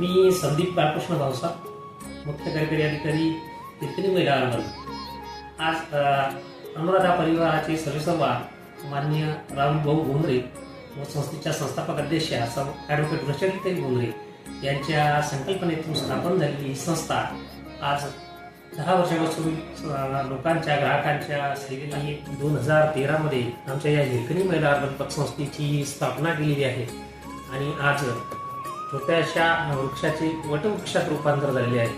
मी संदीप बाळकृष्ण भावसा, मुख्य कार्यकारी अधिकारी, तितनी महिला आंदोलन. आज अनुराधा परिवाराचे सर्वेसर्वा माननीय राहुल भाऊ भोंद्रे व संस्थेच्या संस्थापक अध्यक्षा ॲडव्होकेट वृषालीताई भोंद्रे यांच्या संकल्पनेतून स्थापन झालेली ही संस्था आज 10 वर्षापासून लोकांच्या ग्राहकांच्या सेवेला 2013 मध्ये आमच्या या हिरकणी महिला अर्बन पतसंस्थेची स्थापना केलेली आहे आणि आज छोट्याशा वृक्षाचे वटवृक्षात रूपांतर झालेले आहे.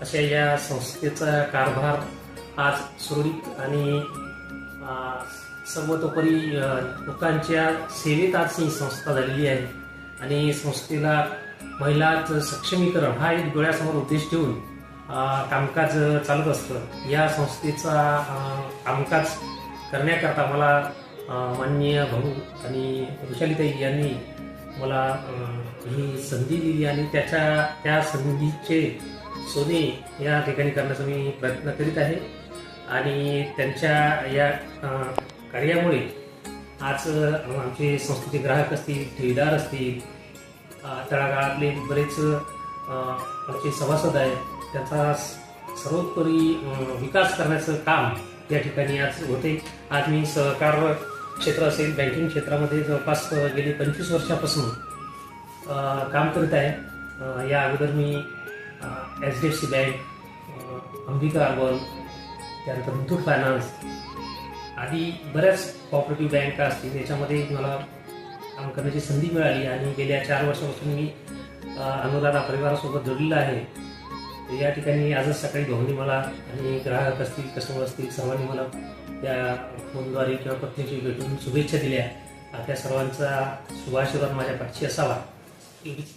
अशा या संस्थेचा कारभार आज सुरळीत आणि सर्वतोपरी लोकांच्या सेवेत आज ही संस्था झालेली आहे आणि संस्थेला महिलांचं सक्षमीकरण हा एक डोळ्यासमोर उद्देश ठेवून कामकाज चालत असतं. या संस्थेचा कामकाज करण्याकरता मला माननीय भाऊ आणि वृषालीताई यांनी मला ही संधी दिली आणि त्या संधीचे सोने या ठिकाणी करण्याचा मी प्रयत्न करीत आहे आणि त्यांच्या या कार्यामुळे आज आमचे संस्थेचे ग्राहक असतील, ठेवीदार असतील, तळागाळातले बरेच आमचे सभासद आहेत, त्याचा सर्वोपरी विकास करण्याचं काम या ठिकाणी आज होते. आज मी सहकार क्षेत्र असेल, बँकिंग क्षेत्रामध्ये जवळपास गेली 25 वर्षापासून काम करत आहे. या अगोदर मी HDFC बँक, अंबिका अर्बन, त्यानंतर मुथूट फायनान्स आदी बऱ्याच कोऑपरेटिव्ह बँका असतील याच्यामध्ये मला काम करण्याची संधी मिळाली आणि गेल्या 4 वर्षापासून मी अनुराधा परिवारासोबत जोडलेला आहे. या ठिकाणी आजच सकाळी भाऊंनी मला आणि ग्राहक असतील, कस्टमर असतील, सर्वांनी मला त्या फोनद्वारे किंवा पत्नीशी भेटून शुभेच्छा दिल्या. त्या सर्वांचा शुभाशीर्वाद माझ्या पाठीशी असावा एवढीच.